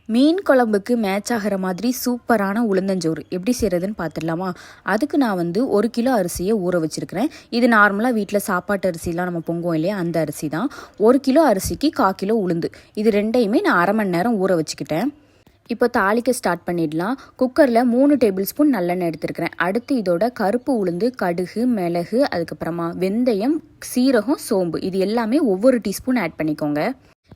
மீன் குழம்புக்கு மேட்ச் ஆகிற மாதிரி சூப்பரான உளுந்தஞ்சோறு எப்படி செய்கிறதுன்னு பார்த்துடலாமா? அதுக்கு நான் 1 கிலோ அரிசியை ஊற வச்சுருக்கிறேன். இது நார்மலாக வீட்டில் சாப்பாட்டு அரிசிலாம் நம்ம பொங்குவோம் இல்லையா, அந்த அரிசி தான். 1 கிலோ அரிசிக்கு 1/4 கிலோ உளுந்து, இது ரெண்டையுமே நான் அரை மணி நேரம் ஊற வச்சுக்கிட்டேன். இப்போ தாளிக்க ஸ்டார்ட் பண்ணிடலாம். குக்கரில் 3 டேபிள் ஸ்பூன் நல்லெண்ணெய் எடுத்துருக்கிறேன். அடுத்து இதோட கருப்பு உளுந்து, கடுகு, மிளகு, அதுக்கப்புறமா வெந்தயம், சீரகம், சோம்பு, இது எல்லாமே ஒவ்வொரு டீஸ்பூன் ஆட் பண்ணிக்கோங்க.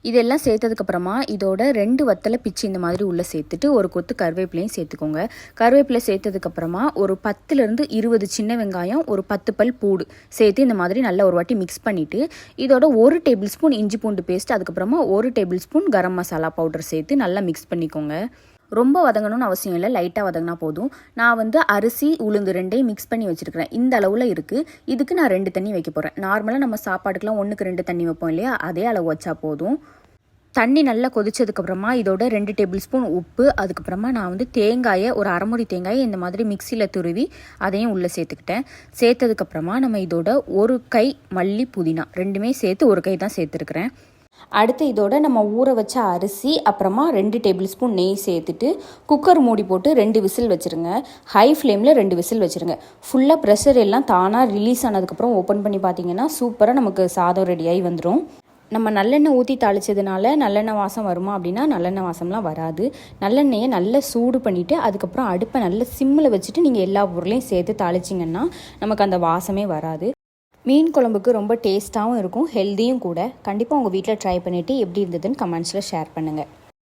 இதெல்லாம் சேர்த்ததுக்கப்புறமா இதோட 2 வத்தலை பிச்சு இந்த மாதிரி உள்ளே சேர்த்துட்டு ஒரு கொத்து கருவேப்பிலையும் சேர்த்துக்கோங்க. கருவேப்பிலை சேர்த்ததுக்கப்புறமா ஒரு 10லேருந்து 20 சின்ன வெங்காயம், ஒரு 10 பல் பூடு சேர்த்து இந்த மாதிரி நல்லா ஒரு வாட்டி மிக்ஸ் பண்ணிவிட்டு இதோட 1 டேபிள் ஸ்பூன் இஞ்சி பூண்டு பேஸ்ட், அதுக்கப்புறமா 1 table spoon garam masala powder சேர்த்து நல்லா மிக்ஸ் பண்ணிக்கோங்க. ரொம்ப வதங்கணும்னு அவசியம் இல்லை, லைட்டாக வதங்கினா போதும். நான் அரிசி உளுந்து ரெண்டையும் மிக்ஸ் பண்ணி வச்சுருக்கிறேன். இந்த அளவில் இருக்குது. இதுக்கு நான் 2 தண்ணி வைக்க போகிறேன். நார்மலாக நம்ம சாப்பாட்டுக்கெலாம் 1க்கு 2 தண்ணி வைப்போம் இல்லையா, அதே அளவு வச்சா போதும். தண்ணி நல்லா கொதிச்சதுக்கப்புறமா இதோட 2 டேபிள் ஸ்பூன் உப்பு, அதுக்கப்புறமா நான் தேங்காயை ஒரு அரைமுடி தேங்காயை இந்த மாதிரி மிக்சியில் துருவி அதையும் உள்ளே சேர்த்துக்கிட்டேன். சேர்த்ததுக்கப்புறமா நம்ம இதோட 1 கை மல்லி, புதினா ரெண்டுமே சேர்த்து 1 கை தான் சேர்த்துருக்குறேன். அடுத்து இதோட நம்ம ஊற வச்ச அரிசி, அப்புறமா 2 டேபிள் ஸ்பூன் நெய் சேர்த்துட்டு குக்கர் மூடி போட்டு 2 விசில் வச்சுருங்க. ஹை ஃப்ளேமில் 2 விசில் வச்சுருங்க. ஃபுல்லாக ப்ரெஷர் எல்லாம் தானாக ரிலீஸ் ஆனதுக்கப்புறம் ஓப்பன் பண்ணி பார்த்தீங்கன்னா சூப்பராக நமக்கு சாதம் ரெடியாகி வந்துடும். நம்ம நல்லெண்ணெய் ஊற்றி தாளித்ததுனால நல்லெண்ணெய் வாசம் வருமா அப்படின்னா நல்லெண்ணெய் வாசம்லாம் வராது. நல்லெண்ணெயை நல்லா சூடு பண்ணிவிட்டு அதுக்கப்புறம் அடுப்பை நல்லா சிம்மில் வச்சுட்டு நீங்கள் எல்லா பொருளையும் சேர்த்து தாளிச்சிங்கன்னா நமக்கு அந்த வாசமே வராது. மீன் குழம்புக்கு ரொம்ப டேஸ்ட்டாகவும் இருக்கும், ஹெல்த்தியும் கூட. கண்டிப்பாக உங்கள் வீட்டில் ட்ரை பண்ணிவிட்டு எப்படி இருந்ததுன்னு கமெண்ட்ஸில் ஷேர் பண்ணுங்கள்.